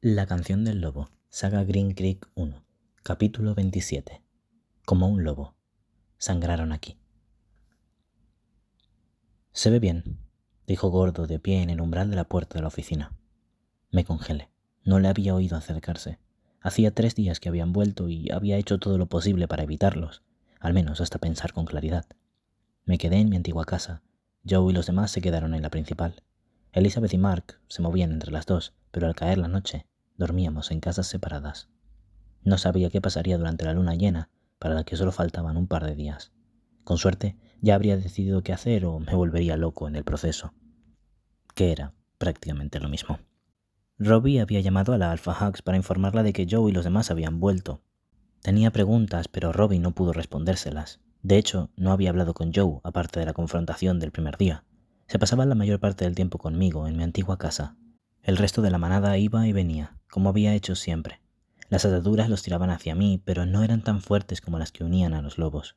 La canción del lobo, saga Green Creek 1, capítulo 27. Como un lobo. Sangraron aquí. Se ve bien, dijo Gordo de pie en el umbral de la puerta de la oficina. Me congelé. No le había oído acercarse. Hacía 3 días que habían vuelto y había hecho todo lo posible para evitarlos, al menos hasta pensar con claridad. Me quedé en mi antigua casa. Joe y los demás se quedaron en la principal. Elizabeth y Mark se movían entre las dos, pero al caer la noche, dormíamos en casas separadas. No sabía qué pasaría durante la luna llena, para la que solo faltaban un par de días. Con suerte, ya habría decidido qué hacer o me volvería loco en el proceso, que era prácticamente lo mismo. Robbie había llamado a la Alpha Hawks para informarla de que Joe y los demás habían vuelto. Tenía preguntas, pero Robbie no pudo respondérselas. De hecho, no había hablado con Joe, aparte de la confrontación del primer día. Se pasaba la mayor parte del tiempo conmigo, en mi antigua casa. El resto de la manada iba y venía, como había hecho siempre. Las ataduras los tiraban hacia mí, pero no eran tan fuertes como las que unían a los lobos.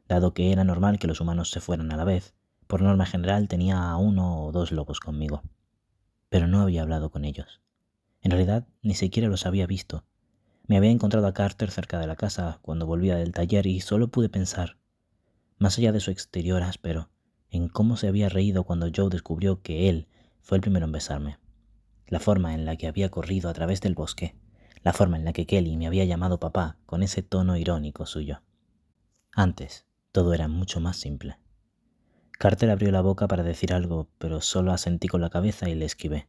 Dado que era normal que los humanos se fueran a la vez, por norma general tenía a 1 o 2 lobos conmigo. Pero no había hablado con ellos. En realidad, ni siquiera los había visto. Me había encontrado a Carter cerca de la casa cuando volvía del taller y solo pude pensar, más allá de su exterior áspero, en cómo se había reído cuando Joe descubrió que él fue el primero en besarme. La forma en la que había corrido a través del bosque, la forma en la que Kelly me había llamado papá con ese tono irónico suyo. Antes, todo era mucho más simple. Carter abrió la boca para decir algo, pero solo asentí con la cabeza y le esquivé.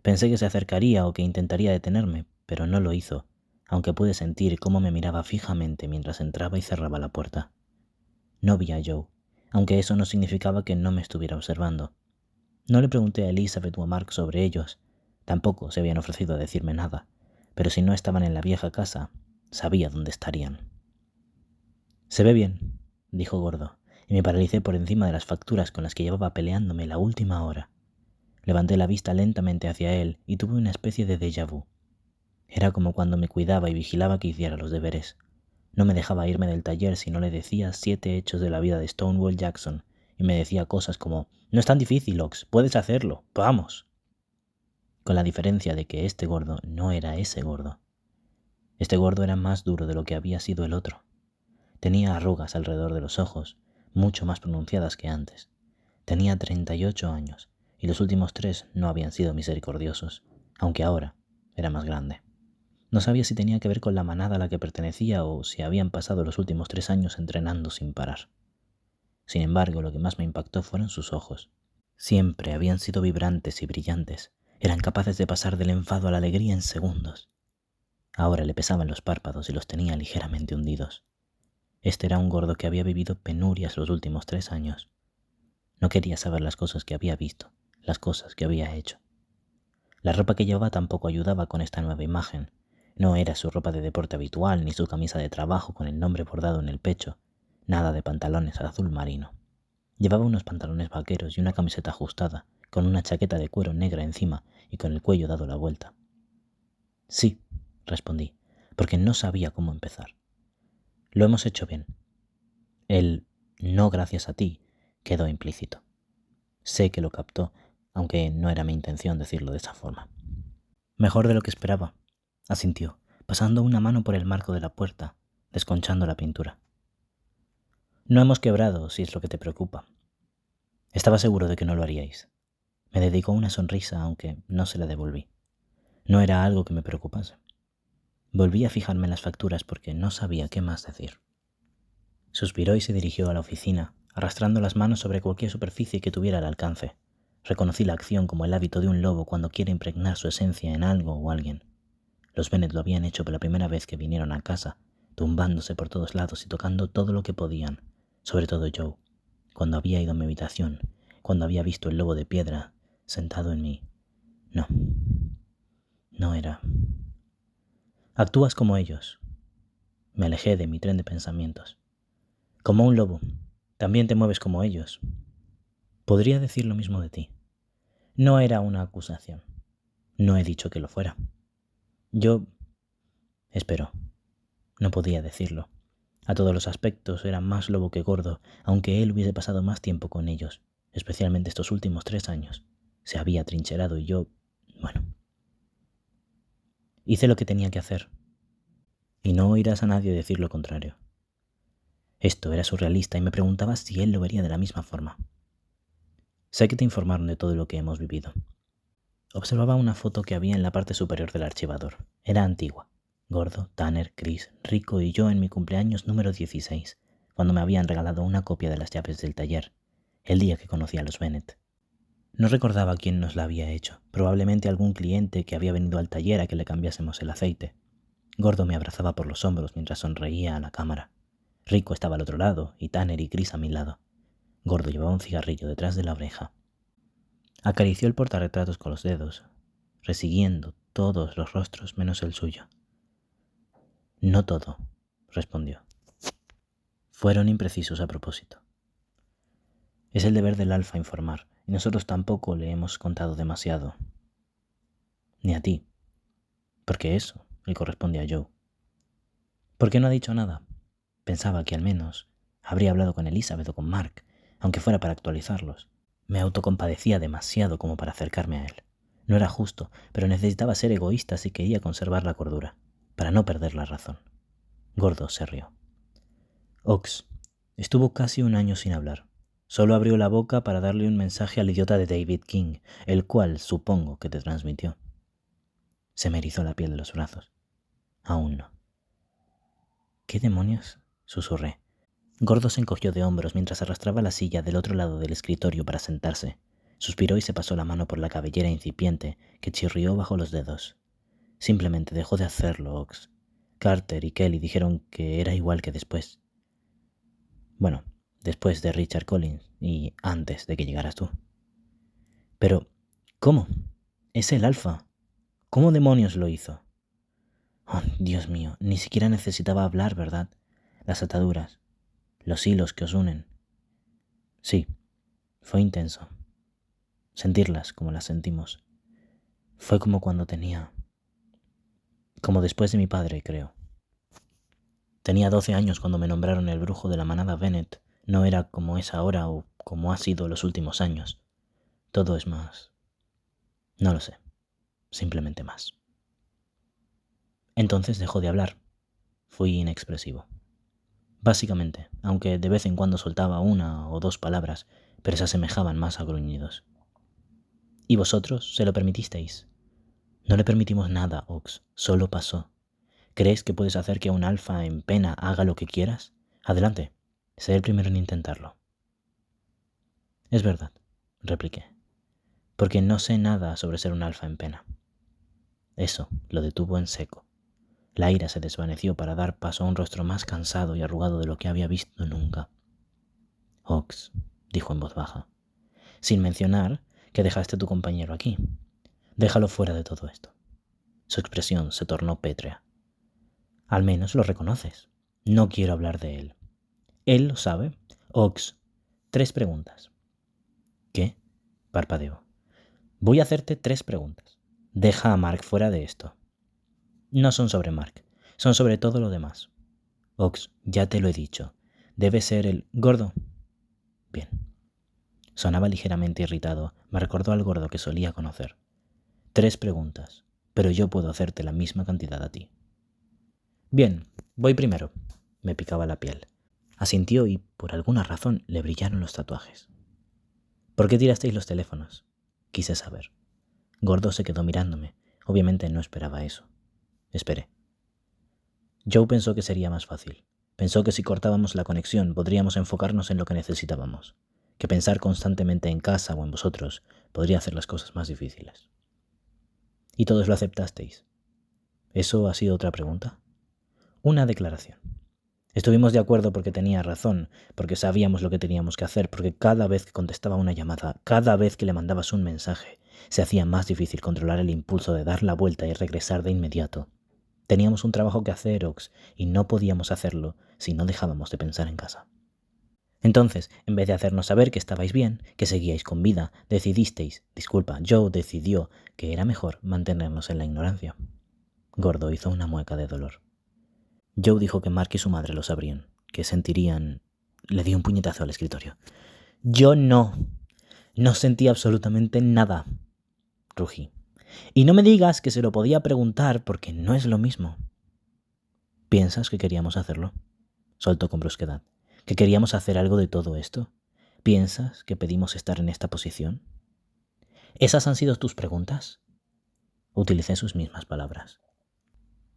Pensé que se acercaría o que intentaría detenerme, pero no lo hizo, aunque pude sentir cómo me miraba fijamente mientras entraba y cerraba la puerta. No vi a Joe, aunque eso no significaba que no me estuviera observando. No le pregunté a Elizabeth o a Mark sobre ellos. Tampoco se habían ofrecido a decirme nada, pero si no estaban en la vieja casa, sabía dónde estarían. «Se ve bien», dijo Gordo, y me paralicé por encima de las facturas con las que llevaba peleándome la última hora. Levanté la vista lentamente hacia él y tuve una especie de déjà vu. Era como cuando me cuidaba y vigilaba que hiciera los deberes. No me dejaba irme del taller si no le decía 7 hechos de la vida de Stonewall Jackson, y me decía cosas como «No es tan difícil, Ox, puedes hacerlo, vamos». Con la diferencia de que este gordo no era ese gordo. Este gordo era más duro de lo que había sido el otro. Tenía arrugas alrededor de los ojos, mucho más pronunciadas que antes. Tenía 38 años, y los últimos 3 no habían sido misericordiosos, aunque ahora era más grande. No sabía si tenía que ver con la manada a la que pertenecía o si habían pasado los últimos 3 años entrenando sin parar. Sin embargo, lo que más me impactó fueron sus ojos. Siempre habían sido vibrantes y brillantes. Eran capaces de pasar del enfado a la alegría en segundos. Ahora le pesaban los párpados y los tenía ligeramente hundidos. Este era un gordo que había vivido penurias los últimos 3 años. No quería saber las cosas que había visto, las cosas que había hecho. La ropa que llevaba tampoco ayudaba con esta nueva imagen. No era su ropa de deporte habitual ni su camisa de trabajo con el nombre bordado en el pecho, nada de pantalones azul marino. Llevaba unos pantalones vaqueros y una camiseta ajustada, con una chaqueta de cuero negra encima y con el cuello dado la vuelta. «Sí», respondí, porque no sabía cómo empezar. «Lo hemos hecho bien». El «no gracias a ti» quedó implícito. Sé que lo captó, aunque no era mi intención decirlo de esa forma. «Mejor de lo que esperaba», asintió, pasando una mano por el marco de la puerta, desconchando la pintura. «No hemos quebrado, si es lo que te preocupa. Estaba seguro de que no lo haríais». Me dedicó una sonrisa, aunque no se la devolví. No era algo que me preocupase. Volví a fijarme en las facturas porque no sabía qué más decir. Suspiró y se dirigió a la oficina, arrastrando las manos sobre cualquier superficie que tuviera al alcance. Reconocí la acción como el hábito de un lobo cuando quiere impregnar su esencia en algo o alguien. Los Bennett lo habían hecho por la primera vez que vinieron a casa, tumbándose por todos lados y tocando todo lo que podían, sobre todo Joe, cuando había ido a mi habitación, cuando había visto el lobo de piedra sentado en mí. No era. Actúas como ellos. Me alejé de mi tren de pensamientos. Como un lobo, también te mueves como ellos. Podría decir lo mismo de ti. No era una acusación. No he dicho que lo fuera. Yo... Espero. No podía decirlo. A todos los aspectos era más lobo que gordo, aunque él hubiese pasado más tiempo con ellos, especialmente estos últimos 3 años. Se había trincherado y yo... Bueno. Hice lo que tenía que hacer. Y no oirás a nadie decir lo contrario. Esto era surrealista y me preguntaba si él lo vería de la misma forma. Sé que te informaron de todo lo que hemos vivido. Observaba una foto que había en la parte superior del archivador. Era antigua. Gordo, Tanner, Chris, Rico y yo en mi cumpleaños número 16, cuando me habían regalado una copia de las llaves del taller, el día que conocí a los Bennett. No recordaba quién nos la había hecho, probablemente algún cliente que había venido al taller a que le cambiásemos el aceite. Gordo me abrazaba por los hombros mientras sonreía a la cámara. Rico estaba al otro lado y Tanner y Chris a mi lado. Gordo llevaba un cigarrillo detrás de la oreja. Acarició el portarretratos con los dedos, resiguiendo todos los rostros menos el suyo. No todo, respondió. Fueron imprecisos a propósito. Es el deber del Alfa informar, y nosotros tampoco le hemos contado demasiado. Ni a ti. Porque eso le corresponde a Joe. ¿Por qué no ha dicho nada? Pensaba que al menos habría hablado con Elizabeth o con Mark, aunque fuera para actualizarlos. Me autocompadecía demasiado como para acercarme a él. No era justo, pero necesitaba ser egoísta si quería conservar la cordura, para no perder la razón. Gordo se rió. Ox estuvo casi un año sin hablar. Solo abrió la boca para darle un mensaje al idiota de David King, el cual supongo que te transmitió. Se me erizó la piel de los brazos. Aún no. ¿Qué demonios? Susurré. Gordo se encogió de hombros mientras arrastraba la silla del otro lado del escritorio para sentarse. Suspiró y se pasó la mano por la cabellera incipiente que chirrió bajo los dedos. Simplemente dejó de hacerlo, Ox. Carter y Kelly dijeron que era igual que después. Bueno, después de Richard Collins y antes de que llegaras tú. Pero, ¿cómo? Es el Alfa. ¿Cómo demonios lo hizo? Oh, Dios mío, ni siquiera necesitaba hablar, ¿verdad? Las ataduras, los hilos que os unen. Sí, fue intenso. Sentirlas como las sentimos. Fue como cuando como después de mi padre, creo. Tenía 12 años cuando me nombraron el brujo de la manada Bennett. No era como es ahora o como ha sido los últimos años. Todo es más... No lo sé. Simplemente más. Entonces dejó de hablar. Fui inexpresivo. Básicamente, aunque de vez en cuando soltaba una o dos palabras, pero se asemejaban más a gruñidos. ¿Y vosotros se lo permitisteis? No le permitimos nada, Ox. Solo pasó. ¿Crees que puedes hacer que un alfa en pena haga lo que quieras? Adelante. Sé el primero en intentarlo. Es verdad, repliqué, porque no sé nada sobre ser un alfa en pena. Eso lo detuvo en seco. La ira se desvaneció para dar paso a un rostro más cansado y arrugado de lo que había visto nunca. Ox, dijo en voz baja, sin mencionar que dejaste a tu compañero aquí. Déjalo fuera de todo esto. Su expresión se tornó pétrea. Al menos lo reconoces. No quiero hablar de él. Él lo sabe. Ox, 3 preguntas. ¿Qué? Parpadeó. Voy a hacerte 3 preguntas. Deja a Mark fuera de esto. No son sobre Mark, son sobre todo lo demás. Ox, ya te lo he dicho. Debe ser el gordo. Bien. Sonaba ligeramente irritado. Me recordó al gordo que solía conocer. 3 preguntas, pero yo puedo hacerte la misma cantidad a ti. Bien, voy primero. Me picaba la piel. Asintió y, por alguna razón, le brillaron los tatuajes. ¿Por qué tirasteis los teléfonos? Quise saber. Gordo se quedó mirándome. Obviamente no esperaba eso. Esperé. Joe pensó que sería más fácil. Pensó que si cortábamos la conexión podríamos enfocarnos en lo que necesitábamos. Que pensar constantemente en casa o en vosotros podría hacer las cosas más difíciles. ¿Y todos lo aceptasteis? ¿Eso ha sido otra pregunta? Una declaración. Estuvimos de acuerdo porque tenía razón, porque sabíamos lo que teníamos que hacer, porque cada vez que contestaba una llamada, cada vez que le mandabas un mensaje, se hacía más difícil controlar el impulso de dar la vuelta y regresar de inmediato. Teníamos un trabajo que hacer, Ox, y no podíamos hacerlo si no dejábamos de pensar en casa. Entonces, en vez de hacernos saber que estabais bien, que seguíais con vida, Joe decidió que era mejor mantenernos en la ignorancia. Gordo hizo una mueca de dolor. Joe dijo que Mark y su madre lo sabrían, que sentirían... Le di un puñetazo al escritorio. Yo no sentí absolutamente nada, rugí. Y no me digas que se lo podía preguntar porque no es lo mismo. ¿Piensas que queríamos hacerlo? Soltó con brusquedad. ¿Que queríamos hacer algo de todo esto? ¿Piensas que pedimos estar en esta posición? ¿Esas han sido tus preguntas? Utilicé sus mismas palabras.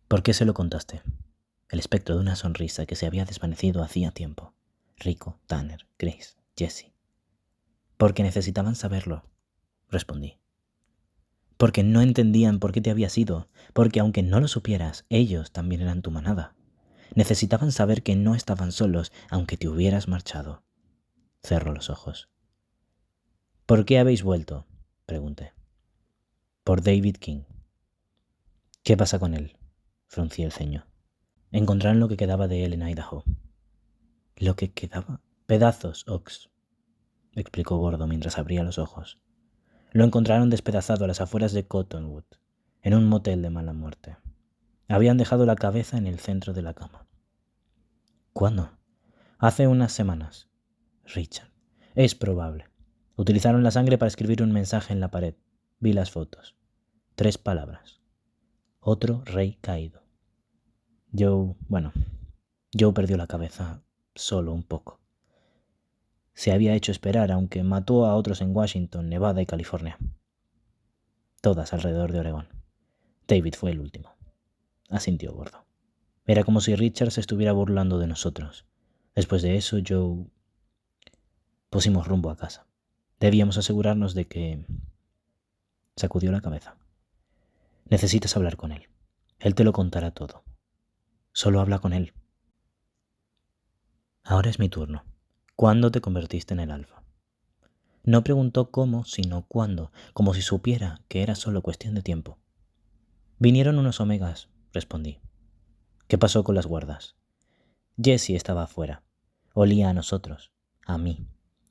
¿Por qué se lo contaste? El espectro de una sonrisa que se había desvanecido hacía tiempo. Rico, Tanner, Chris, Jesse. Porque necesitaban saberlo, respondí. Porque no entendían por qué te habías ido, porque aunque no lo supieras, ellos también eran tu manada. Necesitaban saber que no estaban solos, aunque te hubieras marchado. Cerró los ojos. ¿Por qué habéis vuelto? Pregunté. Por David King. ¿Qué pasa con él? Fruncí el ceño. Encontraron lo que quedaba de él en Idaho. ¿Lo que quedaba? Pedazos, Ox, explicó Gordo mientras abría los ojos. Lo encontraron despedazado a las afueras de Cottonwood, en un motel de mala muerte. Habían dejado la cabeza en el centro de la cama. ¿Cuándo? Hace unas semanas. Richard. Es probable. Utilizaron la sangre para escribir un mensaje en la pared. Vi las fotos. 3 palabras. Otro rey caído. Joe perdió la cabeza solo un poco. Se había hecho esperar, aunque mató a otros en Washington, Nevada y California. Todas alrededor de Oregón. David fue el último. Asintió Gordo. Era como si Richard se estuviera burlando de nosotros. Después de eso, pusimos rumbo a casa. Debíamos asegurarnos de que... Sacudió la cabeza. Necesitas hablar con él. Él te lo contará todo. Solo habla con él. Ahora es mi turno. ¿Cuándo te convertiste en el alfa? No preguntó cómo, sino cuándo, como si supiera que era solo cuestión de tiempo. Vinieron unos omegas, respondí. ¿Qué pasó con las guardas? Jessie estaba afuera. Olía a nosotros, a mí.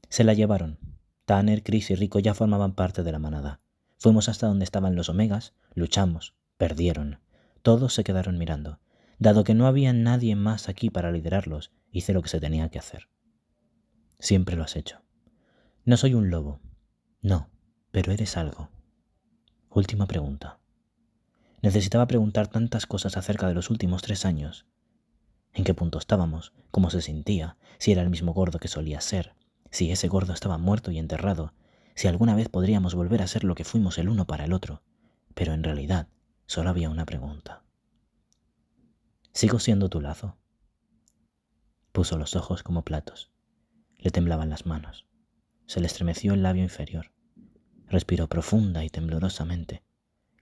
Se la llevaron. Tanner, Chris y Rico ya formaban parte de la manada. Fuimos hasta donde estaban los omegas, luchamos, perdieron. Todos se quedaron mirando. Dado que no había nadie más aquí para liderarlos, hice lo que se tenía que hacer. Siempre lo has hecho. No soy un lobo. No, pero eres algo. Última pregunta. Necesitaba preguntar tantas cosas acerca de los últimos 3 años. ¿En qué punto estábamos? ¿Cómo se sentía? ¿Si era el mismo Gordo que solía ser? ¿Si ese Gordo estaba muerto y enterrado? ¿Si alguna vez podríamos volver a ser lo que fuimos el uno para el otro? Pero en realidad, solo había una pregunta. ¿Sigo siendo tu lazo? Puso los ojos como platos. Le temblaban las manos. Se le estremeció el labio inferior. Respiró profunda y temblorosamente.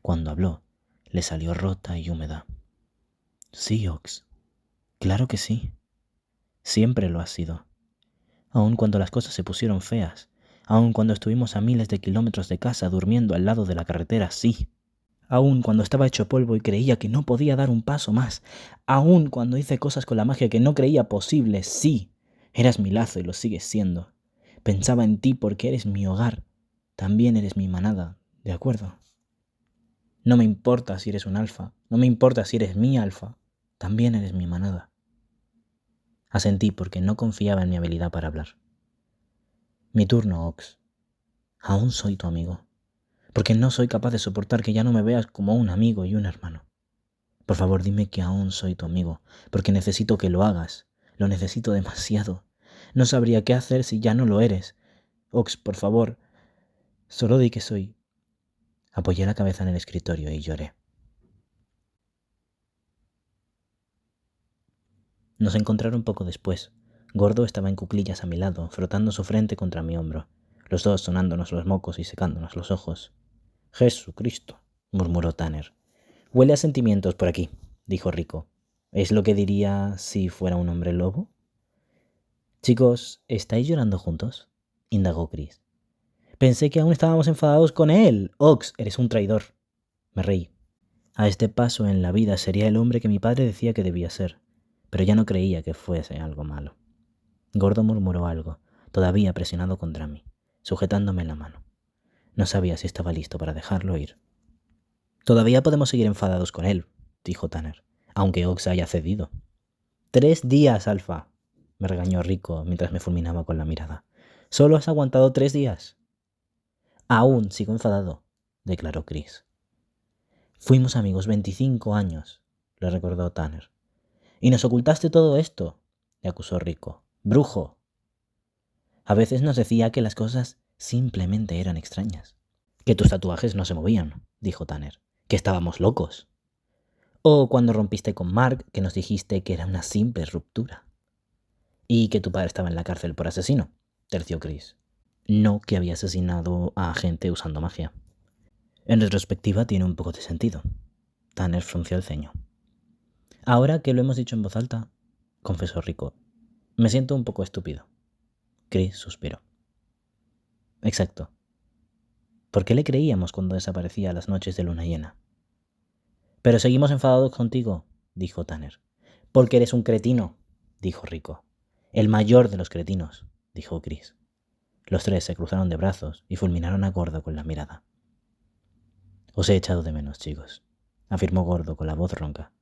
Cuando habló, le salió rota y húmeda. Sí, Ox. Claro que sí. Siempre lo has sido. Aun cuando las cosas se pusieron feas, aun cuando estuvimos a miles de kilómetros de casa durmiendo al lado de la carretera, sí. Aun cuando estaba hecho polvo y creía que no podía dar un paso más, aun cuando hice cosas con la magia que no creía posible, sí. Eras mi lazo y lo sigues siendo. Pensaba en ti porque eres mi hogar. También eres mi manada, ¿de acuerdo? No me importa si eres un alfa, no me importa si eres mi alfa, también eres mi manada. Asentí porque no confiaba en mi habilidad para hablar. Mi turno, Ox. Aún soy tu amigo, porque no soy capaz de soportar que ya no me veas como un amigo y un hermano. Por favor, dime que aún soy tu amigo, porque necesito que lo hagas. Lo necesito demasiado. No sabría qué hacer si ya no lo eres. Ox, por favor, solo di que soy. Apoyé la cabeza en el escritorio y lloré. Nos encontraron poco después. Gordo estaba en cuclillas a mi lado, frotando su frente contra mi hombro, los dos sonándonos los mocos y secándonos los ojos. Jesucristo, murmuró Tanner. Huele a sentimientos por aquí, dijo Rico. ¿Es lo que diría si fuera un hombre lobo? Chicos, ¿estáis llorando juntos? Indagó Chris. Pensé que aún estábamos enfadados con él. Ox, eres un traidor. Me reí. A este paso en la vida sería el hombre que mi padre decía que debía ser, pero ya no creía que fuese algo malo. Gordo murmuró algo, todavía presionado contra mí, sujetándome la mano. No sabía si estaba listo para dejarlo ir. Todavía podemos seguir enfadados con él, dijo Tanner, aunque Ox haya cedido. 3 días, Alfa, me regañó Rico mientras me fulminaba con la mirada. Solo has aguantado 3 días. Aún sigo enfadado, declaró Chris. Fuimos amigos 25 años, le recordó Tanner. Y nos ocultaste todo esto, le acusó Rico. Brujo. A veces nos decía que las cosas simplemente eran extrañas. Que tus tatuajes no se movían, dijo Tanner. Que estábamos locos. O cuando rompiste con Mark, que nos dijiste que era una simple ruptura. Y que tu padre estaba en la cárcel por asesino, terció Chris. No que había asesinado a gente usando magia. En retrospectiva tiene un poco de sentido. Tanner frunció el ceño. Ahora que lo hemos dicho en voz alta, confesó Rico, me siento un poco estúpido. Chris suspiró. Exacto. ¿Por qué le creíamos cuando desaparecía a las noches de luna llena? Pero seguimos enfadados contigo, dijo Tanner. Porque eres un cretino, dijo Rico. El mayor de los cretinos, dijo Chris. Los tres se cruzaron de brazos y fulminaron a Gordo con la mirada. Os he echado de menos, chicos, afirmó Gordo con la voz ronca.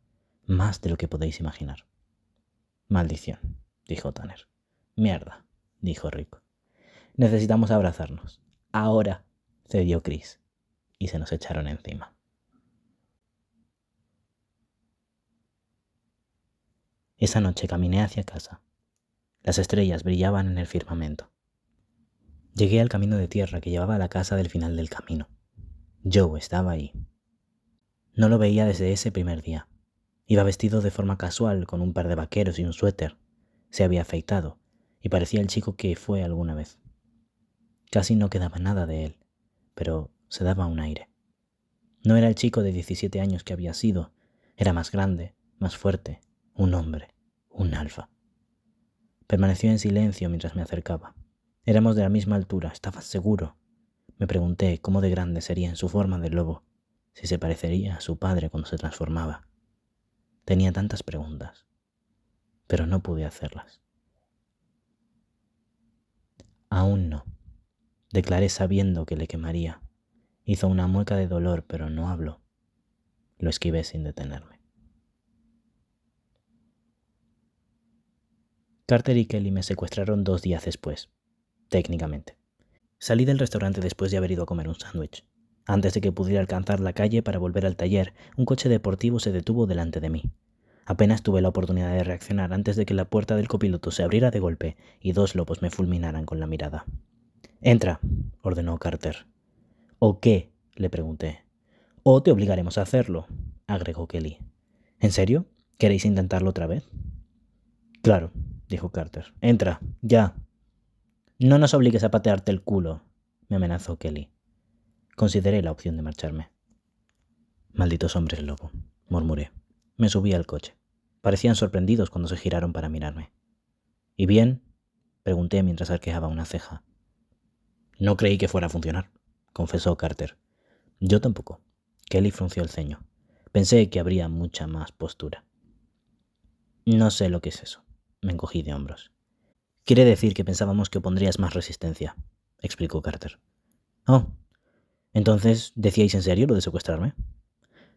Más de lo que podéis imaginar. Maldición, dijo Tanner. Mierda, dijo Rico. Necesitamos abrazarnos. Ahora, cedió Chris, y se nos echaron encima. Esa noche caminé hacia casa. Las estrellas brillaban en el firmamento. Llegué al camino de tierra que llevaba a la casa del final del camino. Joe estaba ahí. No lo veía desde ese primer día. Iba vestido de forma casual, con un par de vaqueros y un suéter. Se había afeitado, y parecía el chico que fue alguna vez. Casi no quedaba nada de él, pero se daba un aire. No era el chico de 17 años que había sido. Era más grande, más fuerte, un hombre, un alfa. Permaneció en silencio mientras me acercaba. Éramos de la misma altura, estaba seguro. Me pregunté cómo de grande sería en su forma de lobo, si se parecería a su padre cuando se transformaba. Tenía tantas preguntas, pero no pude hacerlas. Aún no, declaré sabiendo que le quemaría. Hizo una mueca de dolor, pero no habló. Lo esquivé sin detenerme. Carter y Kelly me secuestraron 2 días después, técnicamente. Salí del restaurante después de haber ido a comer un sándwich. Antes de que pudiera alcanzar la calle para volver al taller, un coche deportivo se detuvo delante de mí. Apenas tuve la oportunidad de reaccionar antes de que la puerta del copiloto se abriera de golpe y 2 lobos me fulminaran con la mirada. «Entra», ordenó Carter. «¿O qué?», le pregunté. «O te obligaremos a hacerlo», agregó Kelly. «¿En serio? ¿Queréis intentarlo otra vez?» «Claro», dijo Carter. «Entra, ya». «No nos obligues a patearte el culo», me amenazó Kelly. Consideré la opción de marcharme. «Malditos hombres lobo», murmuré. Me subí al coche. Parecían sorprendidos cuando se giraron para mirarme. «¿Y bien?», pregunté mientras arqueaba una ceja. «No creí que fuera a funcionar», confesó Carter. «Yo tampoco». Kelly frunció el ceño. Pensé que habría mucha más postura. «No sé lo que es eso», me encogí de hombros. «Quiere decir que pensábamos que opondrías más resistencia», explicó Carter. «Oh, entonces, ¿decíais en serio lo de secuestrarme?»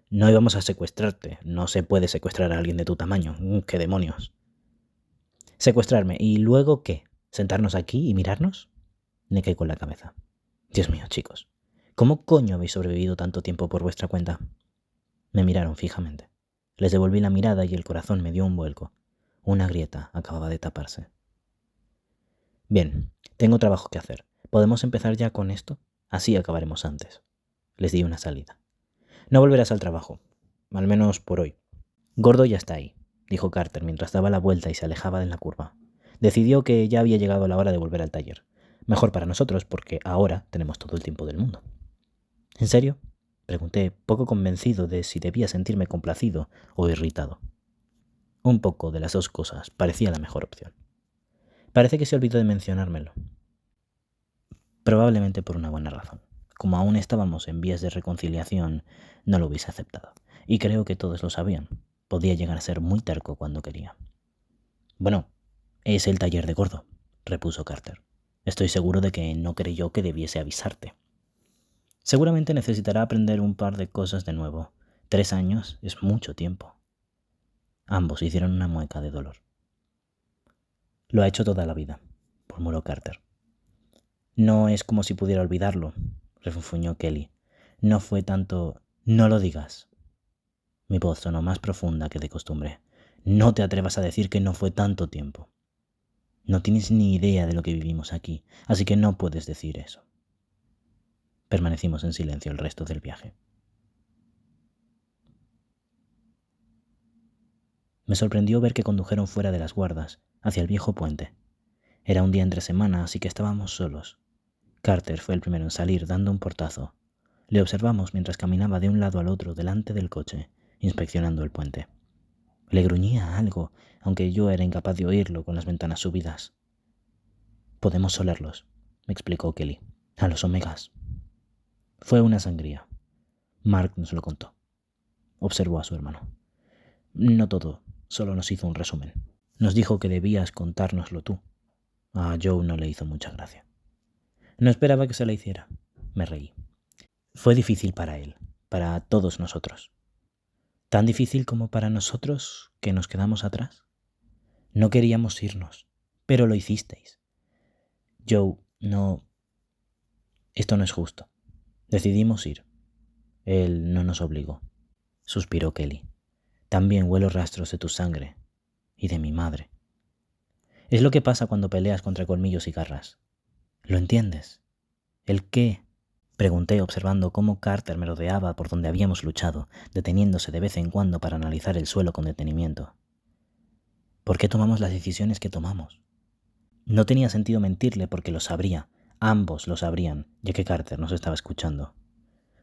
«No íbamos a secuestrarte. No se puede secuestrar a alguien de tu tamaño. ¡Qué demonios!» «¿Secuestrarme? ¿Y luego qué? ¿Sentarnos aquí y mirarnos?» Negué con la cabeza. «Dios mío, chicos. ¿Cómo coño habéis sobrevivido tanto tiempo por vuestra cuenta?» Me miraron fijamente. Les devolví la mirada y el corazón me dio un vuelco. Una grieta acababa de taparse. «Bien, tengo trabajo que hacer. ¿Podemos empezar ya con esto? Así acabaremos antes». Les di una salida. «No volverás al trabajo. Al menos por hoy». «Gordo ya está ahí», dijo Carter mientras daba la vuelta y se alejaba de la curva. Decidió que ya había llegado la hora de volver al taller. Mejor para nosotros porque ahora tenemos todo el tiempo del mundo. «¿En serio?», pregunté, poco convencido de si debía sentirme complacido o irritado. Un poco de las dos cosas parecía la mejor opción. Parece que se olvidó de mencionármelo. Probablemente por una buena razón. Como aún estábamos en vías de reconciliación, no lo hubiese aceptado. Y creo que todos lo sabían. Podía llegar a ser muy terco cuando quería. «Bueno, es el taller de Gordo», repuso Carter. «Estoy seguro de que no creyó que debiese avisarte. Seguramente necesitará aprender un par de cosas de nuevo. 3 años es mucho tiempo». Ambos hicieron una mueca de dolor. «Lo ha hecho toda la vida», murmuró Carter. «No es como si pudiera olvidarlo», refunfuñó Kelly. «No fue tanto No lo digas. Mi voz sonó más profunda que de costumbre. No te atrevas a decir que no fue tanto tiempo. No tienes ni idea de lo que vivimos aquí, así que no puedes decir eso. Permanecimos en silencio el resto del viaje. Me sorprendió ver que condujeron fuera de las guardas, hacia el viejo puente. Era un día entre semana, así que estábamos solos. Carter fue el primero en salir, dando un portazo. Le observamos mientras caminaba de un lado al otro delante del coche, inspeccionando el puente. Le gruñía algo, aunque yo era incapaz de oírlo con las ventanas subidas. «Podemos olerlos», me explicó Kelly. «A los omegas». Fue una sangría. Mark nos lo contó. Observó a su hermano. No todo, solo nos hizo un resumen. Nos dijo que debías contárnoslo tú. A Joe no le hizo mucha gracia. No esperaba que se la hiciera. Me reí. Fue difícil para él, para todos nosotros. ¿Tan difícil como para nosotros que nos quedamos atrás? No queríamos irnos, pero lo hicisteis. Joe, no... Esto no es justo. Decidimos ir. Él no nos obligó. Suspiró Kelly. También huelo rastros de tu sangre y de mi madre. Es lo que pasa cuando peleas contra colmillos y garras. ¿Lo entiendes? ¿El qué? Pregunté observando cómo Carter me rodeaba por donde habíamos luchado, deteniéndose de vez en cuando para analizar el suelo con detenimiento. ¿Por qué tomamos las decisiones que tomamos? No tenía sentido mentirle porque lo sabría. Ambos lo sabrían, ya que Carter nos estaba escuchando.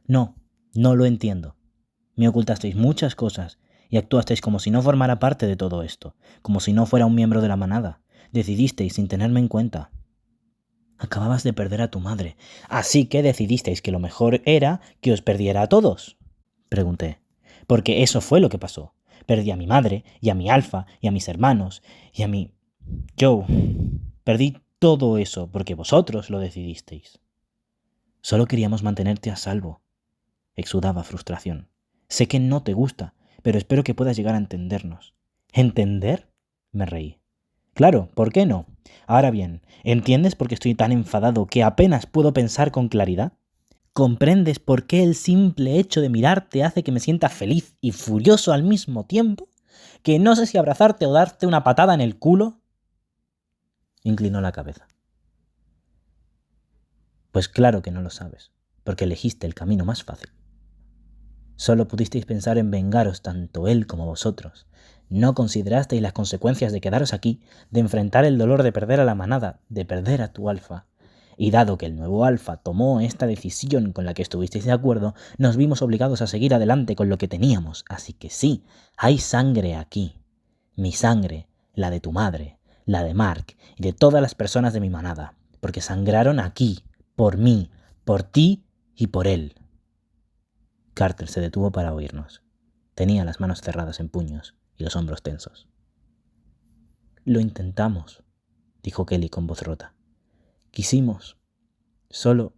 No lo entiendo. Me ocultasteis muchas cosas y actuasteis como si no formara parte de todo esto, como si no fuera un miembro de la manada. Decidisteis sin tenerme en cuenta. Acababas de perder a tu madre, así que decidisteis que lo mejor era que os perdiera a todos. Pregunté, porque eso fue lo que pasó. Perdí a mi madre, y a mi Alfa, y a mis hermanos, y a mi... Joe. Perdí todo eso porque vosotros lo decidisteis. Solo queríamos mantenerte a salvo. Exudaba frustración. Sé que no te gusta, pero espero que puedas llegar a entendernos. ¿Entender? Me reí. Claro, ¿por qué no? Ahora bien, ¿entiendes por qué estoy tan enfadado que apenas puedo pensar con claridad? ¿Comprendes por qué el simple hecho de mirarte hace que me sienta feliz y furioso al mismo tiempo? ¿Que no sé si abrazarte o darte una patada en el culo? Inclinó la cabeza. Pues claro que no lo sabes, porque elegiste el camino más fácil. Solo pudisteis pensar en vengaros tanto él como vosotros. No considerasteis las consecuencias de quedaros aquí, de enfrentar el dolor de perder a la manada, de perder a tu Alfa. Y dado que el nuevo Alfa tomó esta decisión con la que estuvisteis de acuerdo, nos vimos obligados a seguir adelante con lo que teníamos. Así que sí, hay sangre aquí. Mi sangre, la de tu madre, la de Mark y de todas las personas de mi manada, porque sangraron aquí, por mí, por ti y por él. Carter se detuvo para oírnos. Tenía las manos cerradas en puños y los hombros tensos. Lo intentamos, dijo Kelly con voz rota. Quisimos. Solo...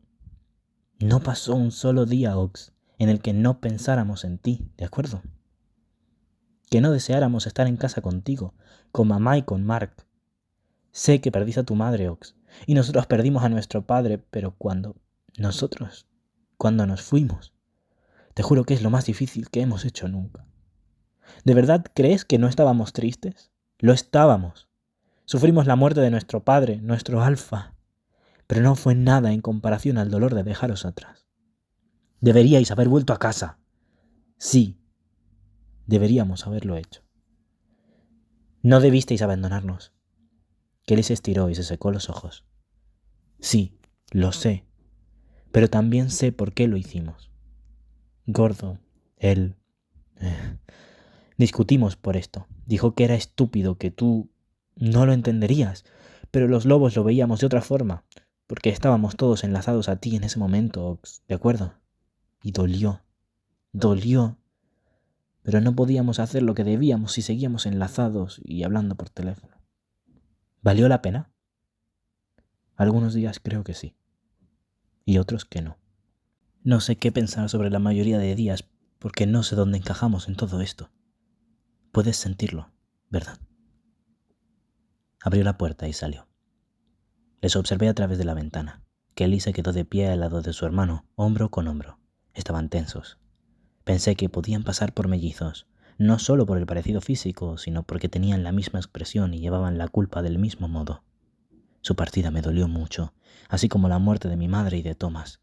No pasó un solo día, Ox, en el que no pensáramos en ti, ¿de acuerdo? Que no deseáramos estar en casa contigo, con mamá y con Mark. Sé que perdiste a tu madre, Ox, y nosotros perdimos a nuestro padre, pero cuando nos fuimos, te juro que es lo más difícil que hemos hecho nunca. ¿De verdad crees que no estábamos tristes? Lo estábamos. Sufrimos la muerte de nuestro padre, nuestro Alfa, pero no fue nada en comparación al dolor de dejaros atrás. Deberíais haber vuelto a casa. Sí, deberíamos haberlo hecho. No debisteis abandonarnos. Kelly se estiró y se secó los ojos. Sí, lo sé, pero también sé por qué lo hicimos. Gordo, él... Discutimos por esto. Dijo que era estúpido, que tú no lo entenderías, pero los lobos lo veíamos de otra forma, porque estábamos todos enlazados a ti en ese momento, Ox, ¿de acuerdo? Y dolió, pero no podíamos hacer lo que debíamos si seguíamos enlazados y hablando por teléfono. ¿Valió la pena? Algunos días creo que sí, y otros que no. No sé qué pensar sobre la mayoría de días, porque no sé dónde encajamos en todo esto. Puedes sentirlo, ¿verdad? Abrió la puerta y salió. Les observé a través de la ventana. Kelly se quedó de pie al lado de su hermano, hombro con hombro. Estaban tensos. Pensé que podían pasar por mellizos, no solo por el parecido físico, sino porque tenían la misma expresión y llevaban la culpa del mismo modo. Su partida me dolió mucho, así como la muerte de mi madre y de Thomas.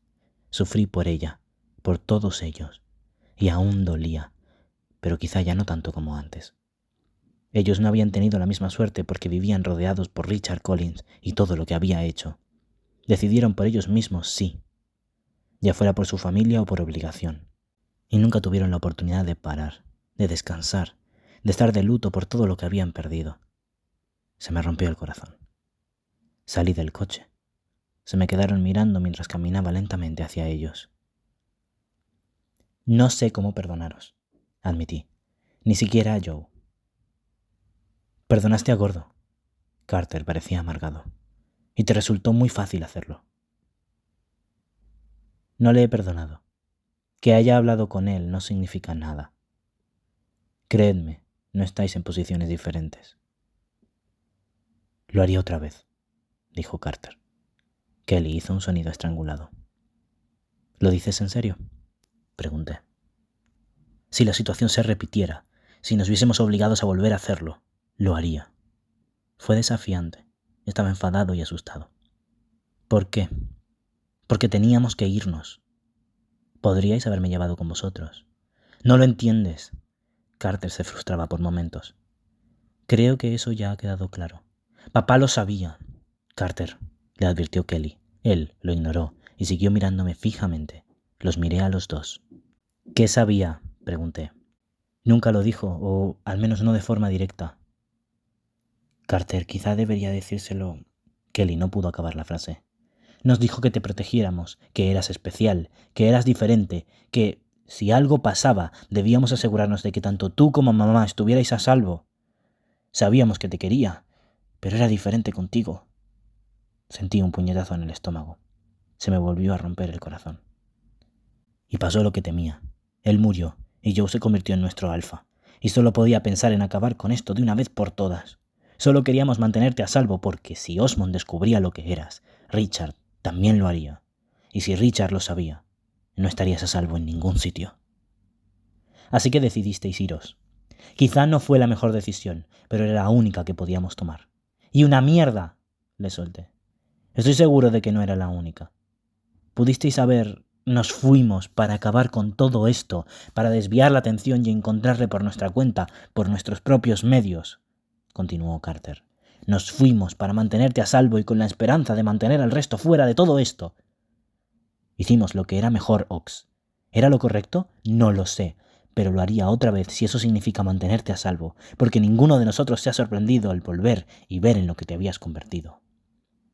Sufrí por ella, por todos ellos, y aún dolía, pero quizá ya no tanto como antes. Ellos no habían tenido la misma suerte porque vivían rodeados por Richard Collins y todo lo que había hecho. Decidieron por ellos mismos, sí, ya fuera por su familia o por obligación, y nunca tuvieron la oportunidad de parar, de descansar, de estar de luto por todo lo que habían perdido. Se me rompió el corazón. Salí del coche. Se me quedaron mirando mientras caminaba lentamente hacia ellos. No sé cómo perdonaros, admití, ni siquiera a Joe. Perdonaste a Gordo. Carter parecía amargado, y te resultó muy fácil hacerlo. No le he perdonado. Que haya hablado con él no significa nada. Creedme, no estáis en posiciones diferentes. Lo haría otra vez, dijo Carter. Kelly hizo un sonido estrangulado. ¿Lo dices en serio?, pregunté. Si la situación se repitiera, si nos viésemos obligados a volver a hacerlo, lo haría. Fue desafiante. Estaba enfadado y asustado. ¿Por qué? Porque teníamos que irnos. Podríais haberme llevado con vosotros. No lo entiendes. Carter se frustraba por momentos. Creo que eso ya ha quedado claro. Papá lo sabía. Carter, le advirtió Kelly. Él lo ignoró y siguió mirándome fijamente. Los miré a los dos. ¿Qué sabía?, pregunté. Nunca lo dijo, o al menos no de forma directa. Carter, quizá debería decírselo. Kelly no pudo acabar la frase. Nos dijo que te protegiéramos, que eras especial, que eras diferente, que, si algo pasaba, debíamos asegurarnos de que tanto tú como mamá estuvierais a salvo. Sabíamos que te quería, pero era diferente contigo. Sentí un puñetazo en el estómago. Se me volvió a romper el corazón. Y pasó lo que temía. Él murió, y Joe se convirtió en nuestro alfa. Y solo podía pensar en acabar con esto de una vez por todas. Solo queríamos mantenerte a salvo porque si Osmond descubría lo que eras, Richard también lo haría. Y si Richard lo sabía, no estarías a salvo en ningún sitio. Así que decidisteis iros. Quizá no fue la mejor decisión, pero era la única que podíamos tomar. ¡Y una mierda!, le solté. Estoy seguro de que no era la única. Pudisteis haber... Nos fuimos para acabar con todo esto, para desviar la atención y encontrarle por nuestra cuenta, por nuestros propios medios, continuó Carter. Nos fuimos para mantenerte a salvo y con la esperanza de mantener al resto fuera de todo esto. Hicimos lo que era mejor, Ox. ¿Era lo correcto? No lo sé, pero lo haría otra vez si eso significa mantenerte a salvo, porque ninguno de nosotros se ha sorprendido al volver y ver en lo que te habías convertido.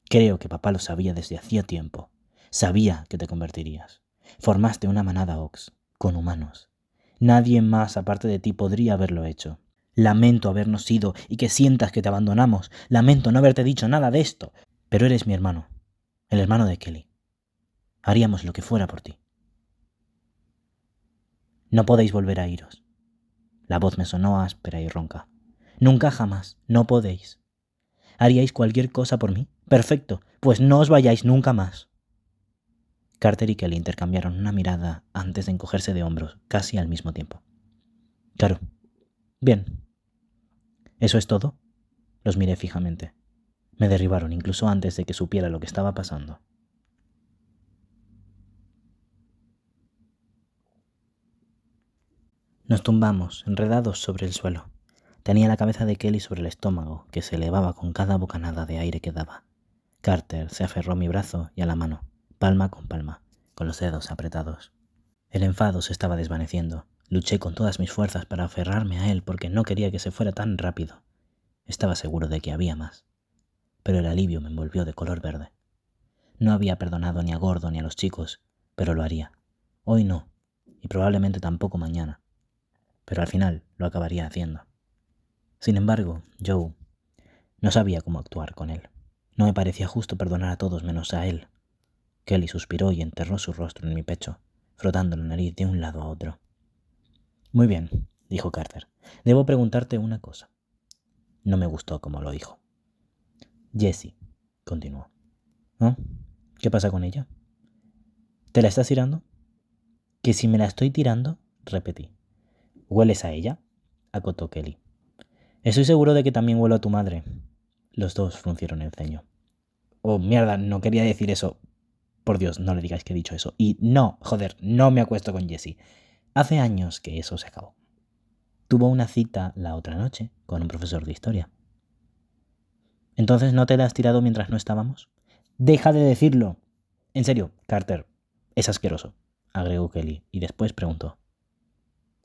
Creo que papá lo sabía desde hacía tiempo. Sabía que te convertirías. Formaste una manada, Ox, con humanos. Nadie más aparte de ti podría haberlo hecho. Lamento habernos ido y que sientas que te abandonamos. Lamento no haberte dicho nada de esto. Pero eres mi hermano, el hermano de Kelly. Haríamos lo que fuera por ti. No podéis volver a iros. La voz me sonó áspera y ronca. Nunca jamás, no podéis. ¿Haríais cualquier cosa por mí? Perfecto, pues no os vayáis nunca más. Carter y Kelly intercambiaron una mirada antes de encogerse de hombros, casi al mismo tiempo. Claro. Bien. ¿Eso es todo? Los miré fijamente. Me derribaron incluso antes de que supiera lo que estaba pasando. Nos tumbamos, enredados sobre el suelo. Tenía la cabeza de Kelly sobre el estómago, que se elevaba con cada bocanada de aire que daba. Carter se aferró a mi brazo y a la mano, palma con palma, con los dedos apretados. El enfado se estaba desvaneciendo. Luché con todas mis fuerzas para aferrarme a él porque no quería que se fuera tan rápido. Estaba seguro de que había más. Pero el alivio me envolvió de color verde. No había perdonado ni a Gordo ni a los chicos, pero lo haría. Hoy no, y probablemente tampoco mañana. Pero al final lo acabaría haciendo. Sin embargo, Joe no sabía cómo actuar con él. No me parecía justo perdonar a todos menos a él. Kelly suspiró y enterró su rostro en mi pecho, frotando la nariz de un lado a otro. Muy bien, dijo Carter. Debo preguntarte una cosa. No me gustó como lo dijo. Jessie, continuó. ¿No? ¿Qué pasa con ella? ¿Te la estás tirando? ¿Que si me la estoy tirando? repetí. ¿Hueles a ella? Acotó Kelly. Estoy seguro de que también huelo a tu madre. Los dos fruncieron el ceño. Oh, mierda, no quería decir eso. Por Dios, no le digáis que he dicho eso. Y no, joder, no me acuesto con Jessie. Hace años que eso se acabó. Tuvo una cita la otra noche con un profesor de historia. ¿Entonces no te la has tirado mientras no estábamos? ¡Deja de decirlo! En serio, Carter, es asqueroso, agregó Kelly, y después preguntó.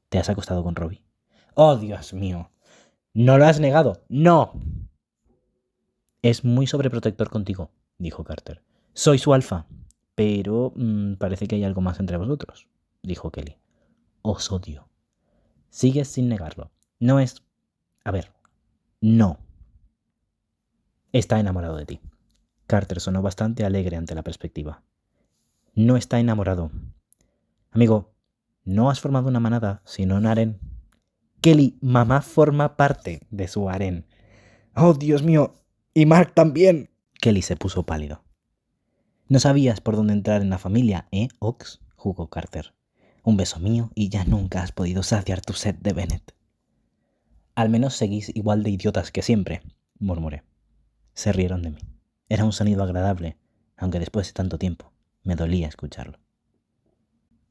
¿Te has acostado con Robbie? ¡Oh, Dios mío! ¡No lo has negado! ¡No! Es muy sobreprotector contigo, dijo Carter. Soy su alfa. Pero parece que hay algo más entre vosotros, dijo Kelly. Os odio. Sigues sin negarlo. No es... A ver, no. Está enamorado de ti. Carter sonó bastante alegre ante la perspectiva. No está enamorado. Amigo, no has formado una manada, sino un harén. Kelly, mamá forma parte de su harén. ¡Oh, Dios mío! ¡Y Mark también! Kelly se puso pálido. No sabías por dónde entrar en la familia, ¿eh, Ox? Jugó Carter. Un beso mío y ya nunca has podido saciar tu sed de Bennett. Al menos seguís igual de idiotas que siempre, murmuré. Se rieron de mí. Era un sonido agradable, aunque después de tanto tiempo me dolía escucharlo.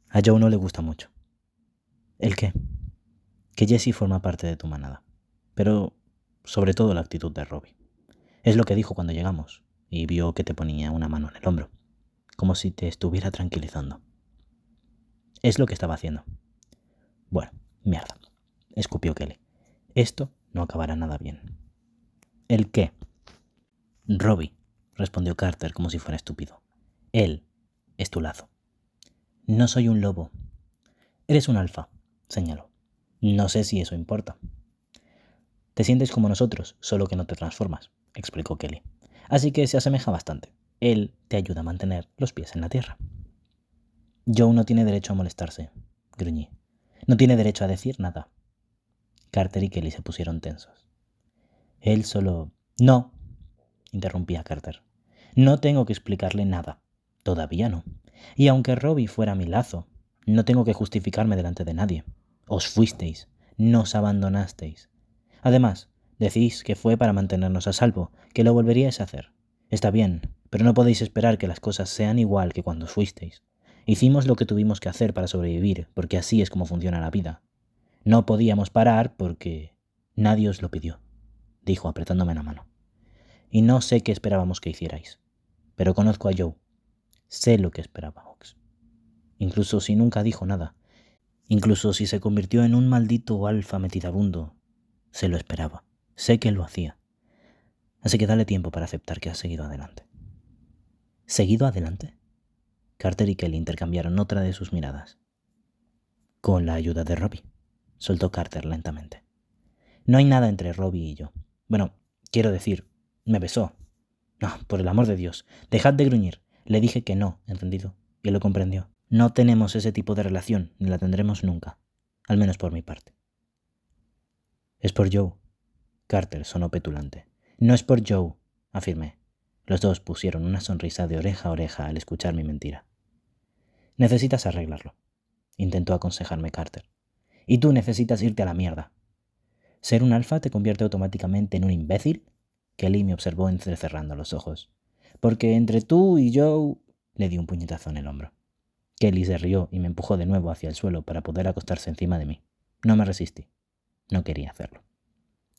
A Joe no le gusta mucho. ¿El qué? Que Jessie forma parte de tu manada. Pero sobre todo la actitud de Robbie. Es lo que dijo cuando llegamos, y vio que te ponía una mano en el hombro, como si te estuviera tranquilizando. Es lo que estaba haciendo. Bueno, mierda, escupió Kelly. Esto no acabará nada bien. ¿El qué? Robbie, respondió Carter como si fuera estúpido. Él es tu lazo. No soy un lobo. Eres un alfa, señaló. No sé si eso importa. Te sientes como nosotros, solo que no te transformas, explicó Kelly. Así que se asemeja bastante. Él te ayuda a mantener los pies en la tierra. Joe no tiene derecho a molestarse, gruñí. No tiene derecho a decir nada. Carter y Kelly se pusieron tensos. Él solo... No, interrumpía Carter. No tengo que explicarle nada. Todavía no. Y aunque Robbie fuera mi lazo, no tengo que justificarme delante de nadie. Os fuisteis, nos abandonasteis. Además, decís que fue para mantenernos a salvo, que lo volveríais a hacer. Está bien, pero no podéis esperar que las cosas sean igual que cuando os fuisteis. Hicimos lo que tuvimos que hacer para sobrevivir, porque así es como funciona la vida. No podíamos parar porque nadie os lo pidió, dijo apretándome la mano. Y no sé qué esperábamos que hicierais, pero conozco a Joe. Sé lo que esperaba Ox. Incluso si nunca dijo nada, incluso si se convirtió en un maldito alfa metidabundo, se lo esperaba. Sé que lo hacía. Así que dale tiempo para aceptar que has seguido adelante. ¿Seguido adelante? Carter y Kelly intercambiaron otra de sus miradas. Con la ayuda de Robbie, soltó Carter lentamente. No hay nada entre Robbie y yo. Bueno, quiero decir, me besó. No, por el amor de Dios, dejad de gruñir. Le dije que no, ¿entendido? Y lo comprendió. No tenemos ese tipo de relación, ni la tendremos nunca. Al menos por mi parte. Es por Joe. Carter sonó petulante. No es por Joe, afirmé. Los dos pusieron una sonrisa de oreja a oreja al escuchar mi mentira. Necesitas arreglarlo, intentó aconsejarme Carter. Y tú necesitas irte a la mierda. ¿Ser un alfa te convierte automáticamente en un imbécil? Kelly me observó entrecerrando los ojos. Porque entre tú y Joe... Le di un puñetazo en el hombro. Kelly se rió y me empujó de nuevo hacia el suelo para poder acostarse encima de mí. No me resistí. No quería hacerlo.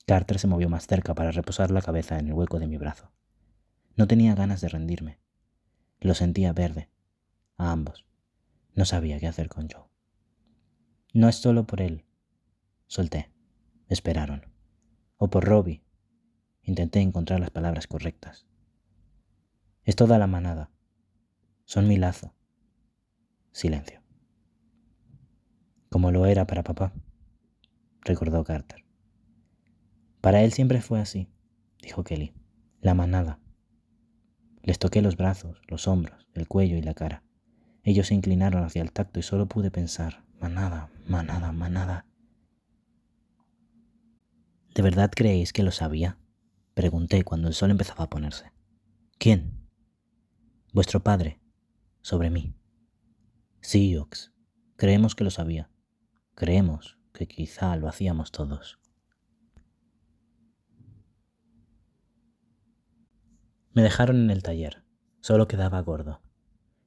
Carter se movió más cerca para reposar la cabeza en el hueco de mi brazo. No tenía ganas de rendirme. Lo sentía verde. A ambos. No sabía qué hacer con Joe. No es solo por él. Solté. Esperaron. O por Robbie. Intenté encontrar las palabras correctas. Es toda la manada. Son mi lazo. Silencio. Como lo era para papá, recordó Carter. Para él siempre fue así, dijo Kelly. La manada. Les toqué los brazos, los hombros, el cuello y la cara. Ellos se inclinaron hacia el tacto y solo pude pensar, manada, manada, manada. ¿De verdad creéis que lo sabía? Pregunté cuando el sol empezaba a ponerse. ¿Quién? Vuestro padre, sobre mí. Sí, Ox, creemos que lo sabía. Creemos que quizá lo hacíamos todos. Me dejaron en el taller. Solo quedaba Gordo.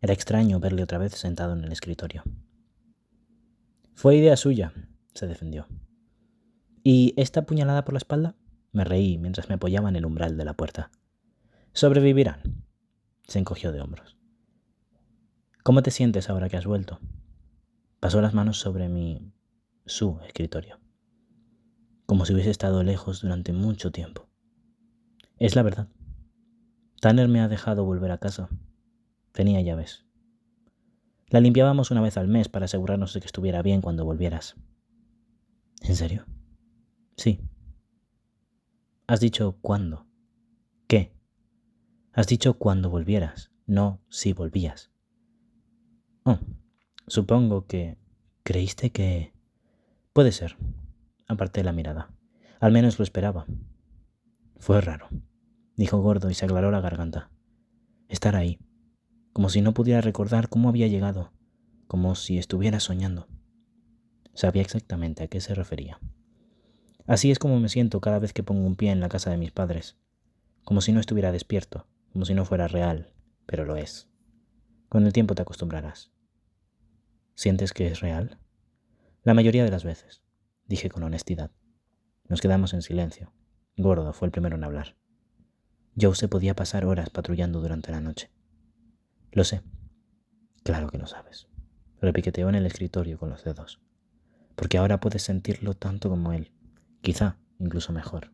Era extraño verle otra vez sentado en el escritorio. Fue idea suya, se defendió. ¿Y esta puñalada por la espalda? Me reí mientras me apoyaba en el umbral de la puerta. Sobrevivirán. Se encogió de hombros. ¿Cómo te sientes ahora que has vuelto? Pasó las manos sobre su escritorio, como si hubiese estado lejos durante mucho tiempo. Es la verdad. Tanner me ha dejado volver a casa. Tenía llaves. La limpiábamos una vez al mes para asegurarnos de que estuviera bien cuando volvieras. ¿En serio? Sí. Has dicho cuándo. ¿Qué? Has dicho cuando volvieras, no si volvías. Oh, supongo que creíste que... Puede ser. Aparté la mirada. Al menos lo esperaba. Fue raro, dijo Gordo y se aclaró la garganta. Estar ahí, como si no pudiera recordar cómo había llegado, como si estuviera soñando. Sabía exactamente a qué se refería. Así es como me siento cada vez que pongo un pie en la casa de mis padres, como si no estuviera despierto, como si no fuera real, pero lo es. Con el tiempo te acostumbrarás. ¿Sientes que es real? La mayoría de las veces, dije con honestidad. Nos quedamos en silencio. Gordo fue el primero en hablar. Joe se podía pasar horas patrullando durante la noche. Lo sé. Claro que lo sabes. Repiqueteó en el escritorio con los dedos. Porque ahora puedes sentirlo tanto como él. Quizá incluso mejor.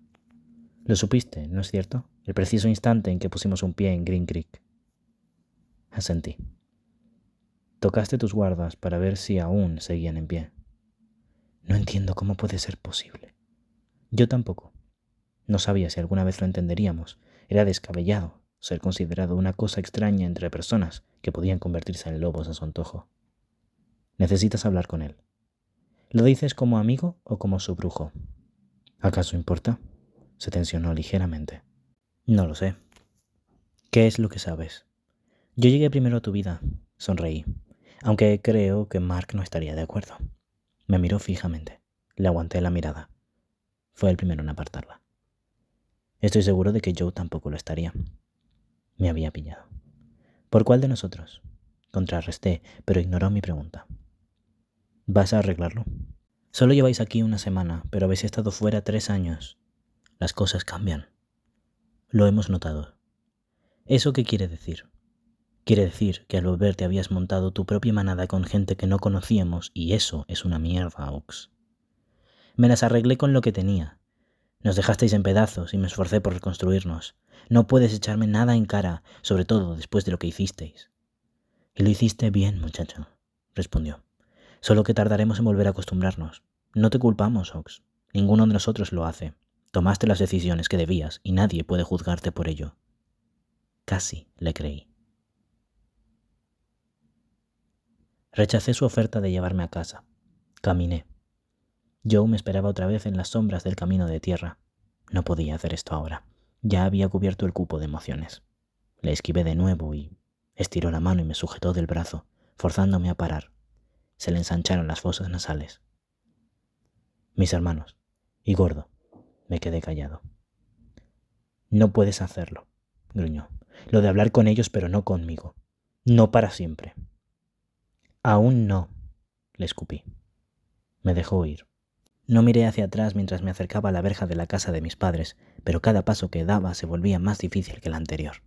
Lo supiste, ¿no es cierto? El preciso instante en que pusimos un pie en Green Creek. Asentí. Tocaste tus guardas para ver si aún seguían en pie. No entiendo cómo puede ser posible. Yo tampoco. No sabía si alguna vez lo entenderíamos. Era descabellado ser considerado una cosa extraña entre personas que podían convertirse en lobos a su antojo. Necesitas hablar con él. ¿Lo dices como amigo o como su brujo? ¿Acaso importa? Se tensionó ligeramente. No lo sé. ¿Qué es lo que sabes? Yo llegué primero a tu vida, sonreí, aunque creo que Mark no estaría de acuerdo. Me miró fijamente. Le aguanté la mirada. Fue el primero en apartarla. Estoy seguro de que Joe tampoco lo estaría. Me había pillado. ¿Por cuál de nosotros? Contrarresté, pero ignoró mi pregunta. ¿Vas a arreglarlo? Solo lleváis aquí una semana, pero habéis estado fuera 3 años. Las cosas cambian. Lo hemos notado. ¿Eso qué quiere decir? Quiere decir que al volver te habías montado tu propia manada con gente que no conocíamos y eso es una mierda, Ox. Me las arreglé con lo que tenía. Nos dejasteis en pedazos y me esforcé por reconstruirnos. No puedes echarme nada en cara, sobre todo después de lo que hicisteis. Y lo hiciste bien, muchacho, respondió. Solo que tardaremos en volver a acostumbrarnos. No te culpamos, Ox. Ninguno de nosotros lo hace. Tomaste las decisiones que debías y nadie puede juzgarte por ello. Casi le creí. Rechacé su oferta de llevarme a casa. Caminé. Joe me esperaba otra vez en las sombras del camino de tierra. No podía hacer esto ahora. Ya había cubierto el cupo de emociones. Le esquivé de nuevo y estiró la mano y me sujetó del brazo, forzándome a parar. Se le ensancharon las fosas nasales. Mis hermanos. Y Gordo. Me quedé callado. No puedes hacerlo, gruñó. Lo de hablar con ellos, pero no conmigo. No para siempre. Aún no, le escupí. Me dejó ir. No miré hacia atrás mientras me acercaba a la verja de la casa de mis padres, pero cada paso que daba se volvía más difícil que el anterior.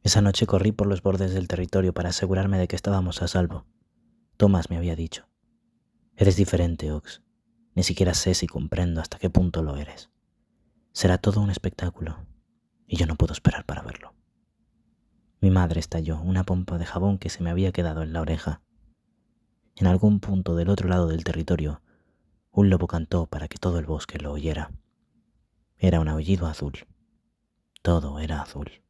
Esa noche corrí por los bordes del territorio para asegurarme de que estábamos a salvo. Thomas me había dicho: eres diferente, Ox. Ni siquiera sé si comprendo hasta qué punto lo eres. Será todo un espectáculo, y yo no puedo esperar para verlo. Mi madre estalló una pompa de jabón que se me había quedado en la oreja. En algún punto del otro lado del territorio, un lobo cantó para que todo el bosque lo oyera. Era un aullido azul. Todo era azul.